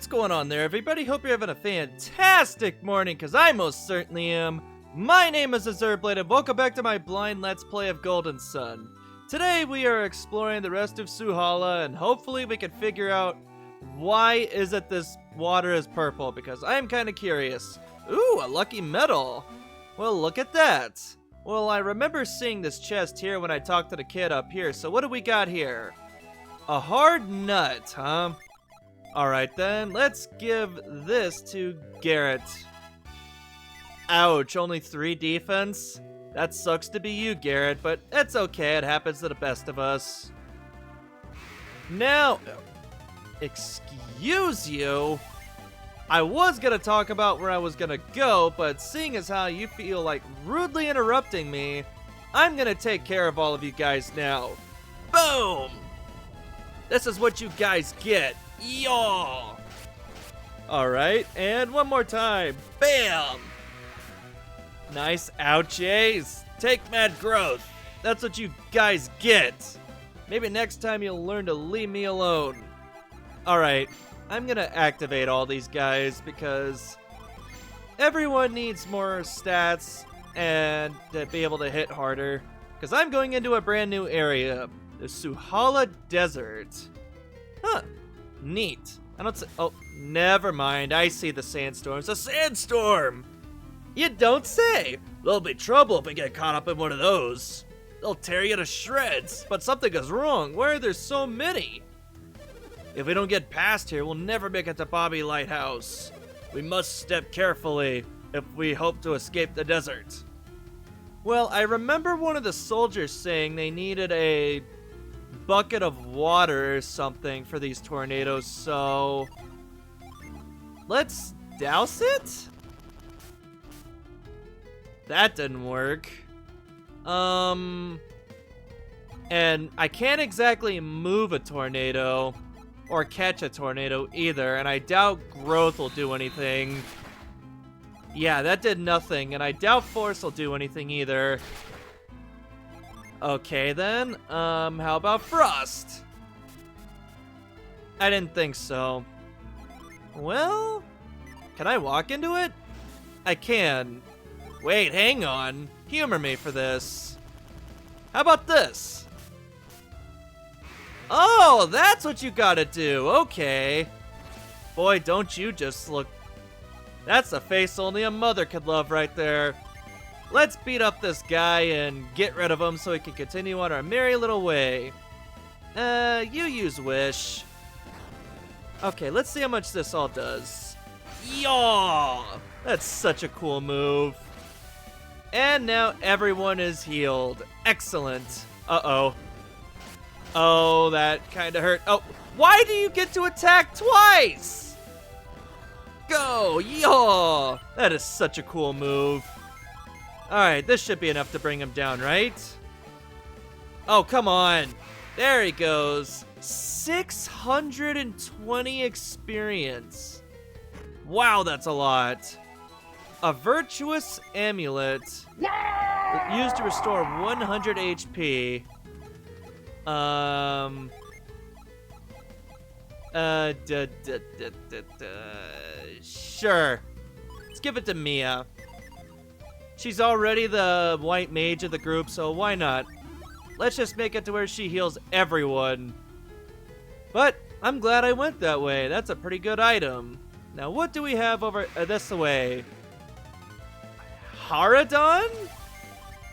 What's going on there, everybody? Hope you're having a fantastic morning, because I most certainly am. My name is Azurblade, and welcome back to my blind Let's Play of Golden Sun. Today, we are exploring the rest of Suhala, and hopefully we can figure out why is it this water is purple, because I am kind of curious. Ooh, a lucky medal. Well, look at that. Well, I remember seeing this chest here when I talked to the kid up here, so what do we got here? A hard nut, huh? Alright then, let's give this to Garrett. Ouch, only 3 defense? That sucks to be you, Garrett, but it's okay, it happens to the best of us. Now, excuse you? I was gonna talk about where I was gonna go, but seeing as how you feel like rudely interrupting me, I'm gonna take care of all of you guys now. Boom! This is what you guys get. Yaw! Alright, and one more time. Bam! Nice ouchies. Take mad growth. That's what you guys get. Maybe next time you'll learn to leave me alone. Alright, I'm gonna activate all these guys because everyone needs more stats and to be able to hit harder. Because I'm going into a brand new area, the Suhala Desert. Huh. Neat. I don't see. Oh, never mind. I see the sandstorm. It's a sandstorm! You don't say! There'll be trouble if we get caught up in one of those. They'll tear you to shreds. But something is wrong. Why are there so many? If we don't get past here, we'll never make it to Bobby Lighthouse. We must step carefully if we hope to escape the desert. Well, I remember one of the soldiers saying they needed a bucket of water or something for these tornadoes, so let's douse it? That didn't work. And I can't exactly move a tornado or catch a tornado either, and I doubt growth will do anything. Yeah, that did nothing, and I doubt force will do anything either. Okay then, how about frost? I didn't think so. Well, can I walk into it? I can. Wait, hang on. Humor me for this. How about this? Oh, that's what you gotta do. Okay. Boy, don't you just look... That's a face only a mother could love right there. Let's beat up this guy and get rid of him so we can continue on our merry little way. You use Wish. Okay, let's see how much this all does. Yaw! That's such a cool move. And now everyone is healed. Excellent. Uh-oh. Oh, that kind of hurt. Oh, why do you get to attack twice? Go! Yaw! That is such a cool move. Alright, this should be enough to bring him down, right? Oh, come on. There he goes. 620 experience. Wow, that's a lot. A virtuous amulet used to restore 100 HP. Sure. Let's give it to Mia. She's already the white mage of the group, so why not? Let's just make it to where she heals everyone. But I'm glad I went that way. That's a pretty good item. Now, what do we have over this way? Haradon?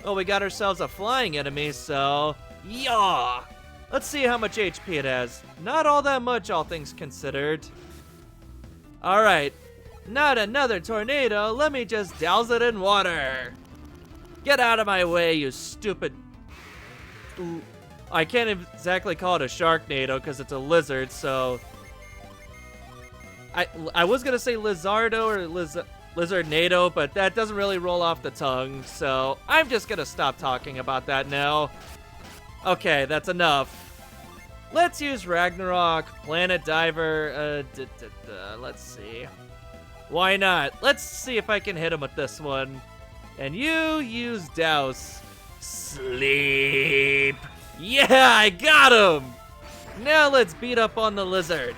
Oh, we got ourselves a flying enemy, so... Yaw! Let's see how much HP it has. Not all that much, all things considered. Alright. Not another tornado, let me just douse it in water. Get out of my way, you stupid... I can't exactly call it a Sharknado because it's a lizard, so... I was gonna say Lizardo or Lizardnado, but that doesn't really roll off the tongue, so I'm just gonna stop talking about that now. Okay, that's enough. Let's use Ragnarok, Planet Diver, let's see. Why not? Let's see if I can hit him with this one. And you use Douse. Sleep. Yeah, I got him! Now let's beat up on the lizard.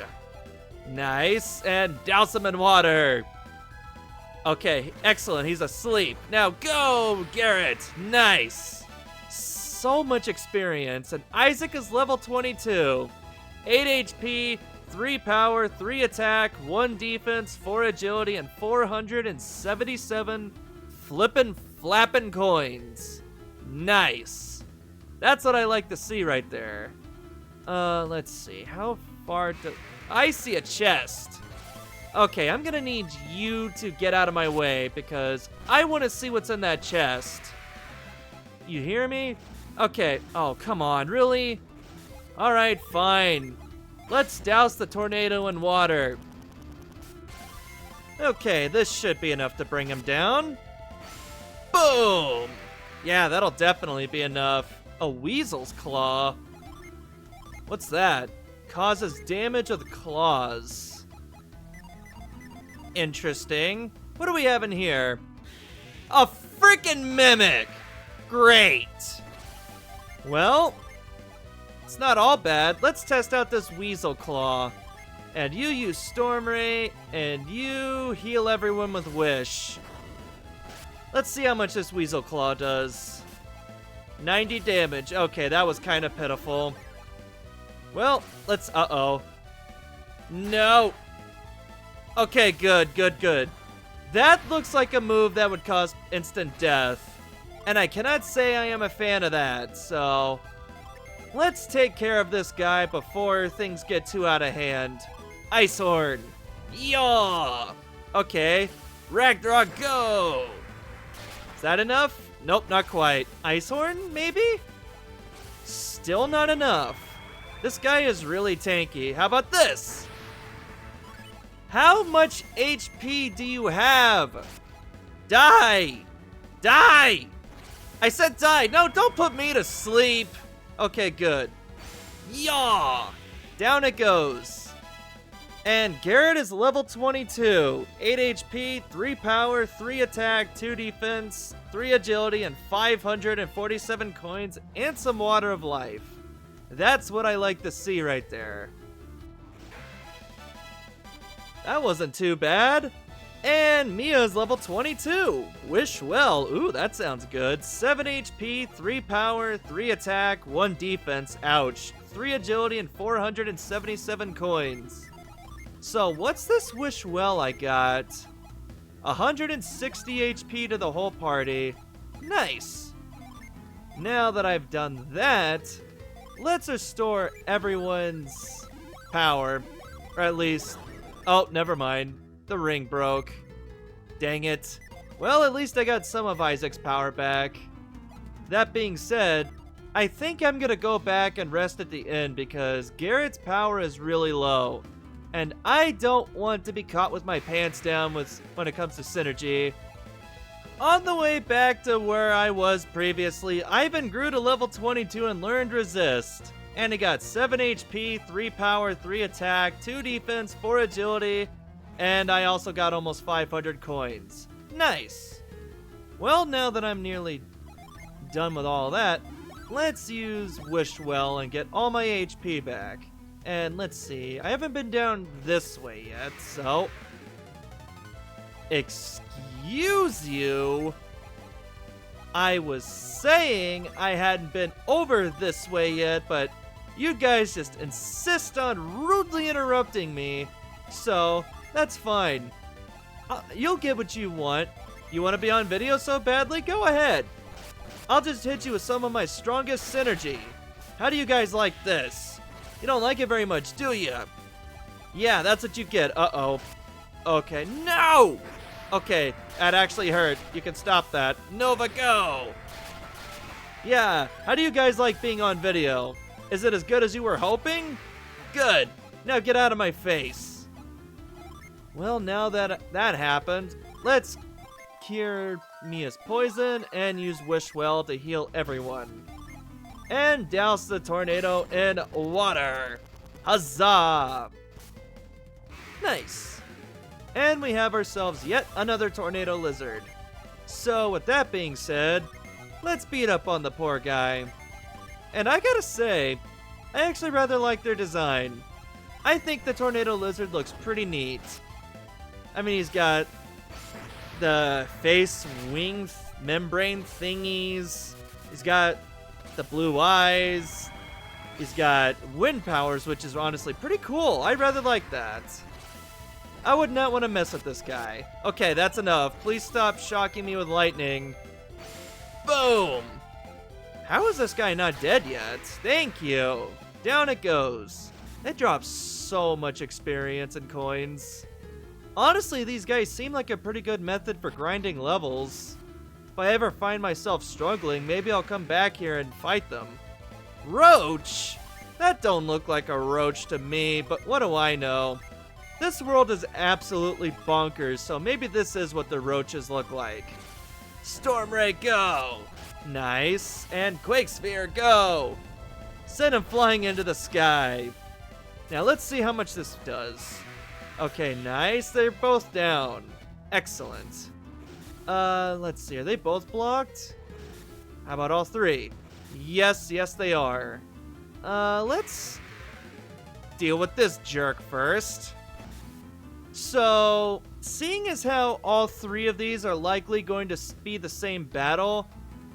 Nice, and douse him in water. Okay, excellent, he's asleep. Now go, Garrett. Nice. So much experience, and Isaac is level 22. 8 HP, 3 power, 3 attack, 1 defense, 4 agility, and 477 flippin' flappin' coins. Nice. That's what I like to see right there. Let's see, how far do... I see a chest. Okay, I'm gonna need you to get out of my way because I want to see what's in that chest. You hear me? Okay, oh, come on, really? Alright, fine. Let's douse the tornado in water. Okay, this should be enough to bring him down. Boom! Yeah, that'll definitely be enough. A weasel's claw. What's that? Causes damage with claws. Interesting. What do we have in here? A freaking mimic! Great! Well, it's not all bad. Let's test out this weasel claw. And you use Storm Ray, and you heal everyone with Wish. Let's see how much this weasel claw does. 90 damage. Okay, that was kind of pitiful. Well, let's... Uh-oh. No! Okay, good, good, good. That looks like a move that would cause instant death. And I cannot say I am a fan of that, so... Let's take care of this guy before things get too out of hand. Ice Horn! Yaw! Okay, Ragnarok, go! Is that enough? Nope, not quite. Ice Horn, maybe? Still not enough. This guy is really tanky. How about this? How much HP do you have? Die! Die! I said die! No, don't put me to sleep! Okay, good. Yaw! Down it goes. And Garrett is level 22. 8 HP, 3 power, 3 attack, 2 defense, 3 agility, and 547 coins, and some water of life. That's what I like to see right there. That wasn't too bad. And Mia's level 22. Wish well. Ooh, that sounds good. 7 HP, 3 power, 3 attack, 1 defense. Ouch. 3 agility and 477 coins. So what's this wish well I got? 160 HP to the whole party. Nice. Now that I've done that, let's restore everyone's power. Or at least... Oh, never mind. The ring broke. Dang it. Well, at least I got some of Isaac's power back. That being said, I think I'm gonna go back and rest at the end because Garrett's power is really low. And I don't want to be caught with my pants down when it comes to synergy. On the way back to where I was previously, Ivan grew to level 22 and learned Resist. And he got 7 HP, 3 power, 3 attack, 2 defense, 4 agility, and I also got almost 500 coins. Nice! Well, now that I'm nearly done with all that, let's use Wish Well and get all my HP back. And let's see, I haven't been down this way yet, so... Excuse you? I was saying I hadn't been over this way yet, but you guys just insist on rudely interrupting me, so that's fine. You'll get what you want. You want to be on video so badly? Go ahead. I'll just hit you with some of my strongest synergy. How do you guys like this? You don't like it very much, do you? Yeah, that's what you get. Uh-oh. Okay, no! Okay, that actually hurt. You can stop that. Nova, go! Yeah, how do you guys like being on video? Is it as good as you were hoping? Good. Now get out of my face. Well, now that that happened, let's cure Mia's poison and use Wish Well to heal everyone. And douse the tornado in water. Huzzah! Nice. And we have ourselves yet another tornado lizard. So with that being said, let's beat up on the poor guy. And I gotta say, I actually rather like their design. I think the Tornado Lizard looks pretty neat. I mean, he's got the face wing membrane thingies. He's got the blue eyes. He's got wind powers, which is honestly pretty cool. I rather like that. I would not want to mess with this guy. Okay, that's enough. Please stop shocking me with lightning. Boom! How is this guy not dead yet? Thank you. Down it goes. That drops so much experience and coins. Honestly, these guys seem like a pretty good method for grinding levels. If I ever find myself struggling, maybe I'll come back here and fight them. Roach? That don't look like a roach to me, but what do I know? This world is absolutely bonkers, so maybe this is what the roaches look like. Storm Ray, go! Nice. And Quake Sphere, go! Send him flying into the sky. Now let's see how much this does. Okay, nice. They're both down. Excellent. Let's see. Are they both blocked? How about all three? Yes, they are. Let's deal with this jerk first. So, seeing as how all three of these are likely going to be the same battle,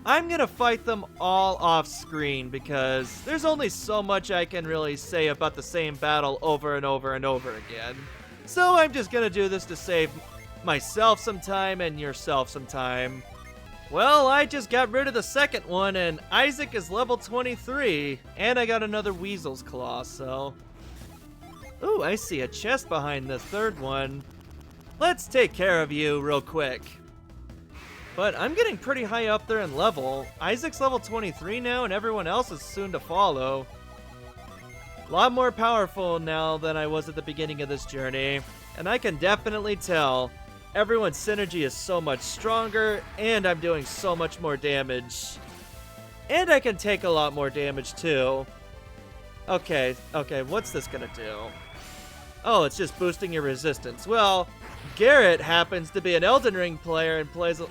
I'm gonna fight them all off screen because there's only so much I can really say about the same battle over and over and over again. So I'm just gonna do this to save myself some time and yourself some time. Well, I just got rid of the second one, and Isaac is level 23, and I got another Weasel's Claw, so... Ooh, I see a chest behind the third one. Let's take care of you real quick. But I'm getting pretty high up there in level. Isaac's level 23 now, and everyone else is soon to follow. A lot more powerful now than I was at the beginning of this journey, and I can definitely tell everyone's synergy is so much stronger, and I'm doing so much more damage. And I can take a lot more damage too. Okay, what's this gonna do? Oh, it's just boosting your resistance. Well, Garrett happens to be an Elden Ring player and plays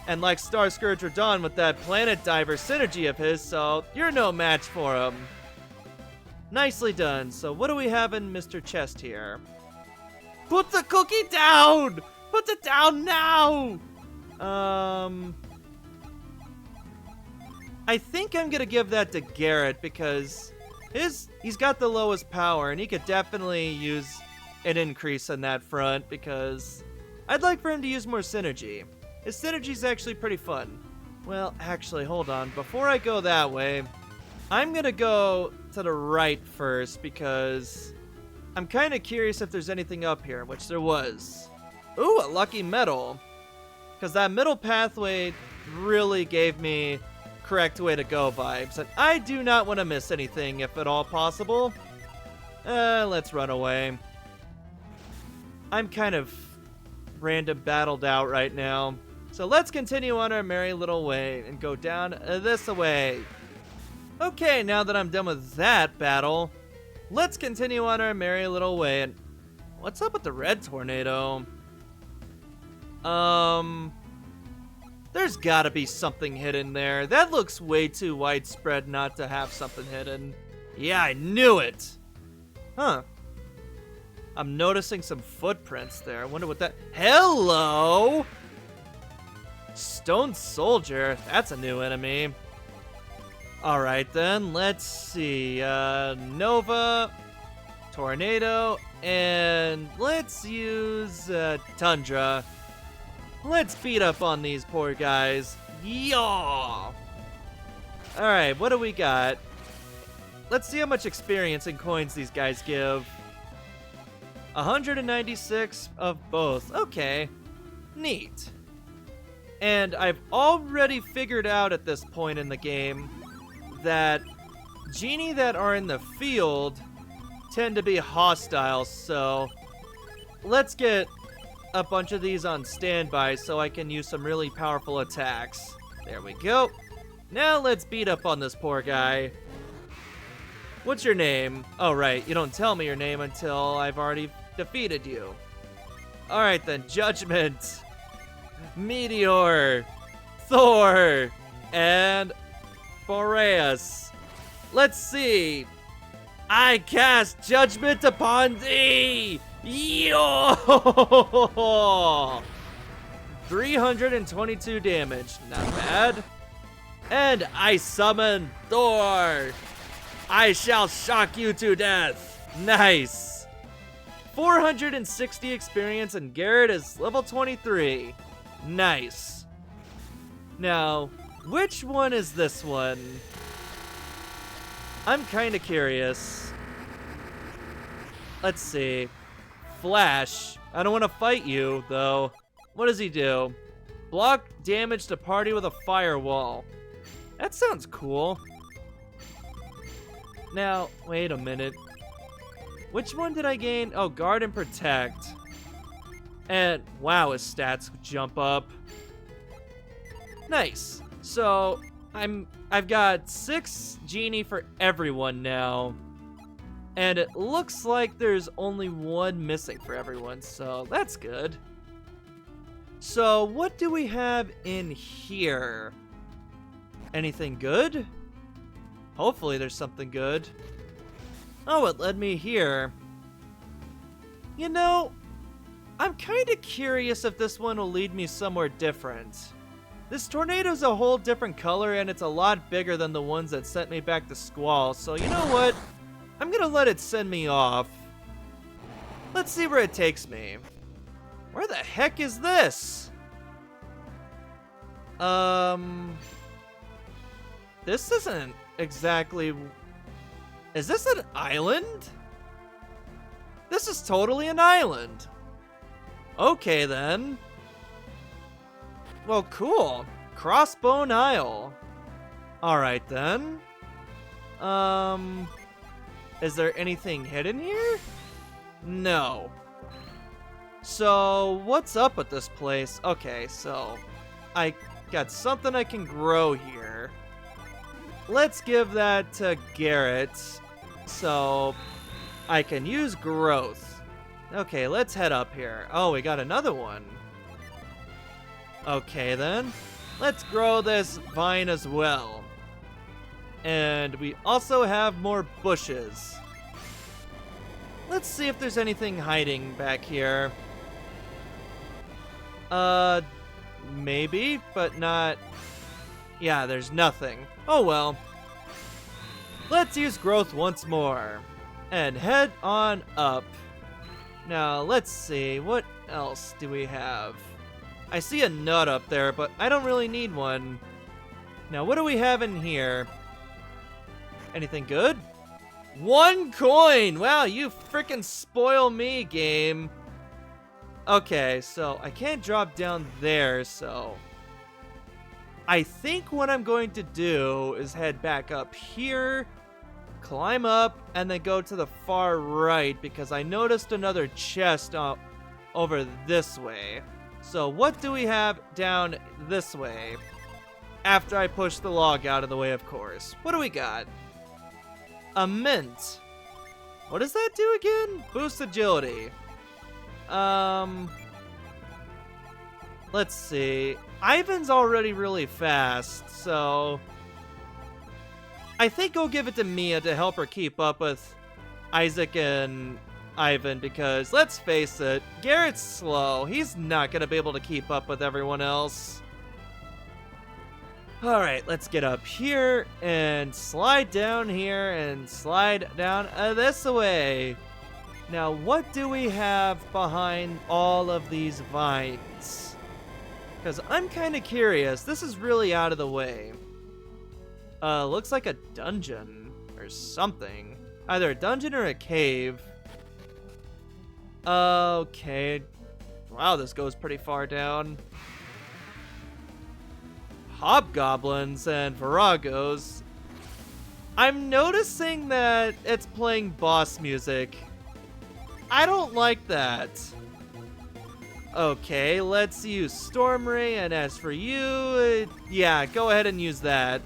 and likes Star Scourge Radon with that Planet Diver synergy of his, so you're no match for him. Nicely done. So what do we have in Mr. Chest here? Put the cookie down! Put it down now! I think I'm gonna give that to Garrett because he's got the lowest power, and he could definitely use an increase on that front because I'd like for him to use more synergy. His synergy's actually pretty fun. Well, actually, hold on. Before I go that way, I'm gonna go to the right first because I'm kind of curious if there's anything up here, which there was. Ooh, a lucky medal. Because that middle pathway really gave me correct way to go vibes, and I do not want to miss anything if at all possible. Let's run away. I'm kind of random battled out right now. So let's continue on our merry little way and go down this way. Okay, now that I'm done with that battle, let's continue on our merry little way. And what's up with the red tornado? There's gotta be something hidden there. That looks way too widespread not to have something hidden. Yeah, I knew it! Huh. I'm noticing some footprints there. I wonder what that... Hello! Stone Soldier. That's a new enemy. Alright then, let's see. Nova, Tornado, and let's use Tundra. Let's beat up on these poor guys. Yaw! Alright, what do we got? Let's see how much experience and coins these guys give. 196 of both. Okay. Neat. And I've already figured out at this point in the game that genie that are in the field tend to be hostile, so let's get a bunch of these on standby so I can use some really powerful attacks. There we go. Now let's beat up on this poor guy. What's your name? Oh, right. You don't tell me your name until I've already defeated you. Alright then. Judgment, Meteor, Thor, and Boreas. Let's see. I cast judgment upon thee! Yo! 322 damage, not bad. And I summon Thor! I shall shock you to death! Nice! 460 experience and Garrett is level 23. Nice. Now, which one is this one? I'm kinda curious. Let's see. Flash. I don't want to fight you, though. What does he do? Block damage to party with a firewall. That sounds cool. Now, wait a minute. Which one did I gain? Oh, guard and protect. And wow, his stats jump up. Nice. So, I've got 6 genie for everyone now. And it looks like there's only 1 missing for everyone, so that's good. So, what do we have in here? Anything good? Hopefully there's something good. Oh, it led me here. You know, I'm kind of curious if this one will lead me somewhere different. This tornado's a whole different color and it's a lot bigger than the ones that sent me back to Squall, so you know what? I'm gonna let it send me off. Let's see where it takes me. Where the heck is this? This isn't exactly... Is this an island? This is totally an island. Okay, then. Well, cool. Crossbone Isle. Alright, then. Is there anything hidden here? No. So, what's up with this place? Okay, so I got something I can grow here. Let's give that to Garrett so I can use growth. Okay, let's head up here. Oh, we got another one. Okay, then. Let's grow this vine as well. And we also have more bushes. Let's see if there's anything hiding back here. Maybe, but not... Yeah, there's nothing. Oh well. Let's use growth once more. And head on up. Now, let's see. What else do we have? I see a nut up there, but I don't really need one. Now, what do we have in here? Anything good? 1 coin! Wow, you freaking spoil me, game. Okay, so I can't drop down there, so... I think what I'm going to do is head back up here, climb up, and then go to the far right, because I noticed another chest over this way. So what do we have down this way? After I push the log out of the way, of course. What do we got? A mint. What does that do again? Boost agility. Let's see. Ivan's already really fast, so... I think I'll give it to Mia to help her keep up with Isaac and Ivan, because, let's face it, Garrett's slow. He's not gonna be able to keep up with everyone else. Alright, let's get up here, and slide down here, and slide down this way. Now, what do we have behind all of these vines? Because I'm kind of curious. This is really out of the way. Looks like a dungeon or something. Either a dungeon or a cave. Okay. Wow, this goes pretty far down. Hobgoblins and Viragos. I'm noticing that it's playing boss music. I don't like that. Okay, let's use Storm Ray, and as for you, yeah, go ahead and use that.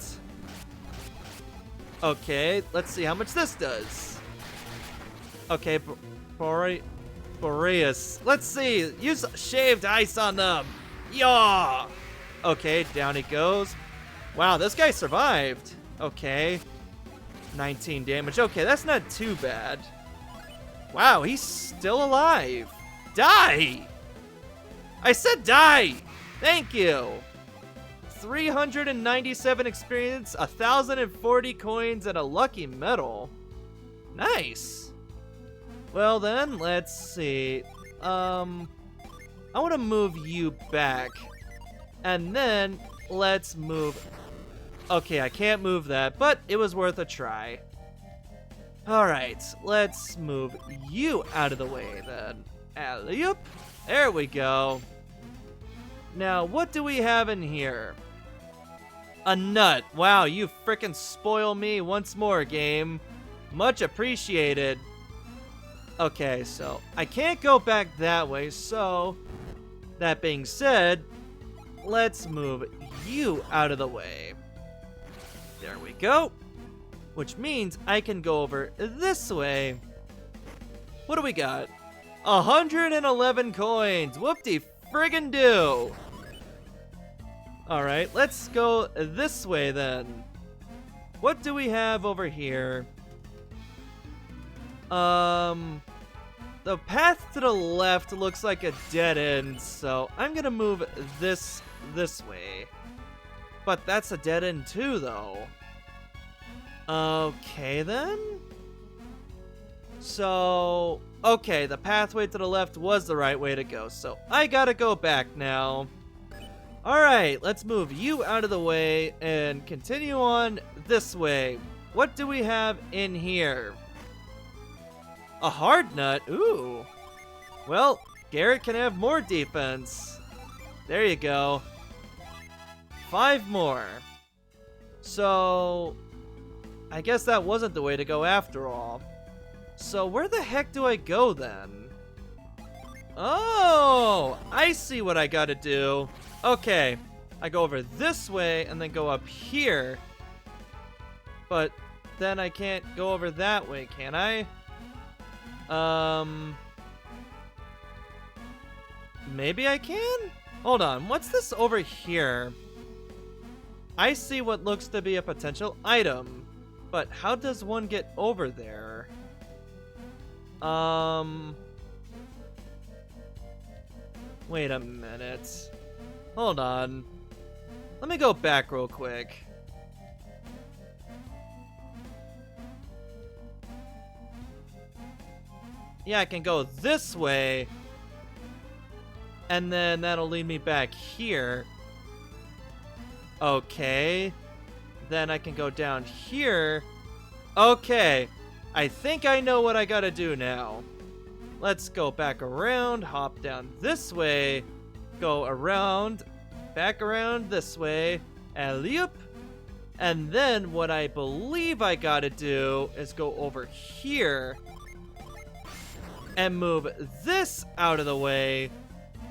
Okay, let's see how much this does. Okay, Boreas. Let's see, use shaved ice on them. Yaw! Okay, down he goes. Wow, this guy survived. Okay. 19 damage. Okay, that's not too bad. Wow, he's still alive. Die! I said die! Thank you! 397 experience, 1,040 coins, and a lucky medal. Nice! Well then, let's see. I want to move you back. And then, let's move... Okay, I can't move that, but it was worth a try. Alright, let's move you out of the way then. Alley-oop. There we go. Now, what do we have in here? A nut. Wow, you frickin' spoil me once more, game. Much appreciated. Okay, so I can't go back that way, so that being said, let's move you out of the way. There we go. Which means I can go over this way. What do we got? 111 coins. Whoop-de friggin' do. Alright, let's go this way then. What do we have over here? The path to the left looks like a dead end, so I'm gonna move this way. But that's a dead end too, though. Okay, then. So, okay, the pathway to the left was the right way to go, so I gotta go back now. Alright, let's move you out of the way and continue on this way. What do we have in here? A hard nut? Ooh. Well, Garrett can have more defense. There you go. 5 more. So, I guess that wasn't the way to go after all. So where the heck do I go then? Oh, I see what I gotta do. Okay, I go over this way and then go up here. But then I can't go over that way, can I? Maybe I can? Hold on, what's this over here? I see what looks to be a potential item, but how does one get over there? Wait a minute. Hold on. Let me go back real quick. Yeah, I can go this way. And then that'll lead me back here. Okay. Then I can go down here. Okay. I think I know what I gotta do now. Let's go back around, hop down this way, go around, back around this way, alley-oop. And then what I believe I gotta do is go over here and move this out of the way,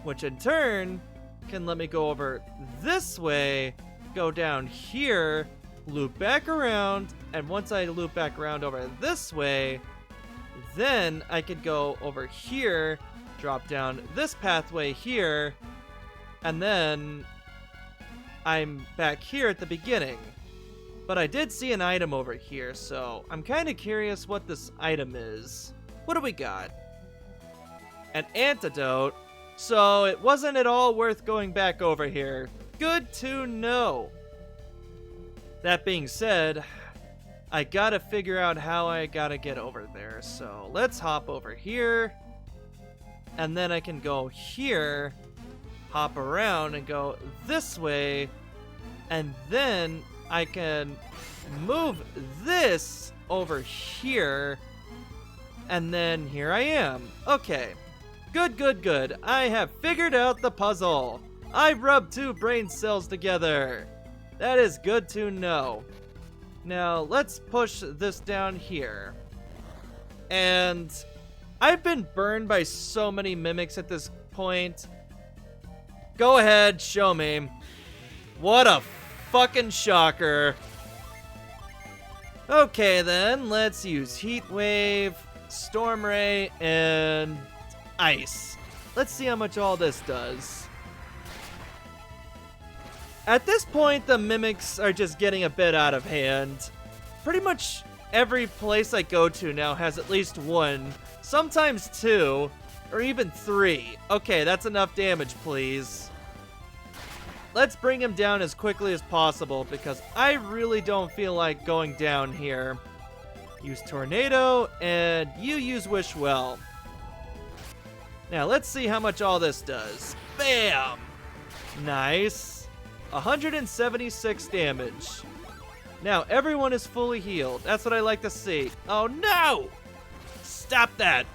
which in turn can let me go over this way, go down here, loop back around, and once I loop back around over this way, then I could go over here, drop down this pathway here, and then I'm back here at the beginning. But I did see an item over here, so I'm kind of curious what this item is. What do we got? An antidote. So it wasn't at all worth going back over here. Good to know. That being said, I gotta figure out how I gotta get over there. So let's hop over here. And then I can go here, hop around and go this way. And then I can move this over here. And then here I am. Okay. Good, good, good. I have figured out the puzzle. I rubbed 2 brain cells together. That is good to know. Now, let's push this down here. And I've been burned by so many mimics at this point. Go ahead, show me. What a fucking shocker. Okay then, let's use Heat Wave, Storm Ray, and Ice. Let's see how much all this does. At this point, the mimics are just getting a bit out of hand. Pretty much every place I go to now has at least one, sometimes two, or even three. Okay, that's enough damage, please. Let's bring him down as quickly as possible because I really don't feel like going down here. Use Tornado, and you use Wish Well. Now, let's see how much all this does. Bam! Nice. 176 damage. Now, everyone is fully healed. That's what I like to see. Oh, no! Stop that.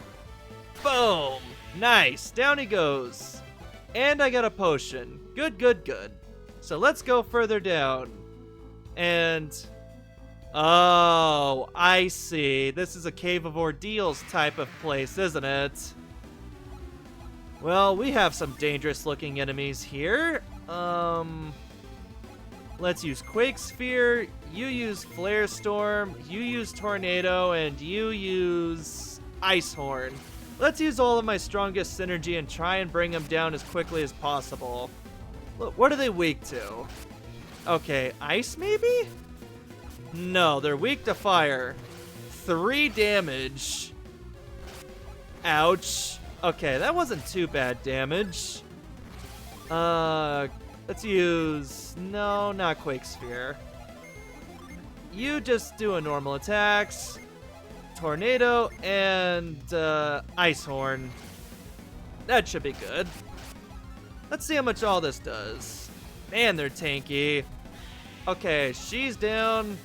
Boom. Nice. Down he goes. And I got a potion. Good, good, good. So let's go further down. And... oh, I see. This is a Cave of Ordeals type of place, isn't it? Well, we have some dangerous looking enemies here. Let's use Quake Sphere, you use Flare Storm, you use Tornado, and you use Ice Horn. Let's use all of my strongest synergy and try and bring them down as quickly as possible. Look, what are they weak to? Okay, Ice maybe? No, they're weak to fire. 3 damage. Ouch. Okay, that wasn't too bad damage. Let's use... no, not Quake Sphere. You just do a normal attacks. Tornado and Ice Horn. That should be good. Let's see how much all this does. Man, they're tanky. Okay, she's down.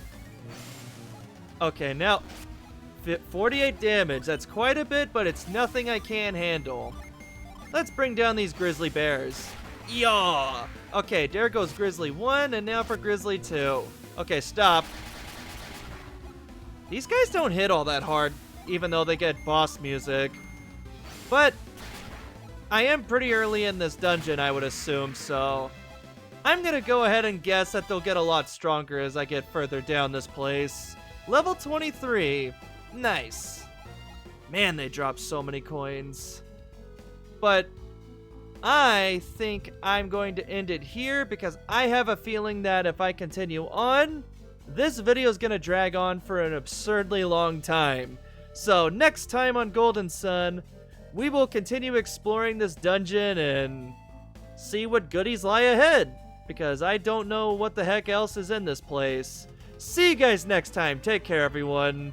Okay, now 48 damage. That's quite a bit, but it's nothing I can't handle. Let's bring down these grizzly bears. Yaw! Okay, there goes Grizzly 1, and now for Grizzly 2. Okay, stop. These guys don't hit all that hard, even though they get boss music. But I am pretty early in this dungeon, I would assume, so I'm gonna go ahead and guess that they'll get a lot stronger as I get further down this place. Level 23. Nice. Man, they dropped so many coins. But I think I'm going to end it here because I have a feeling that if I continue on, this video is going to drag on for an absurdly long time. So next time on Golden Sun, we will continue exploring this dungeon and see what goodies lie ahead, because I don't know what the heck else is in this place. See you guys next time. Take care, everyone.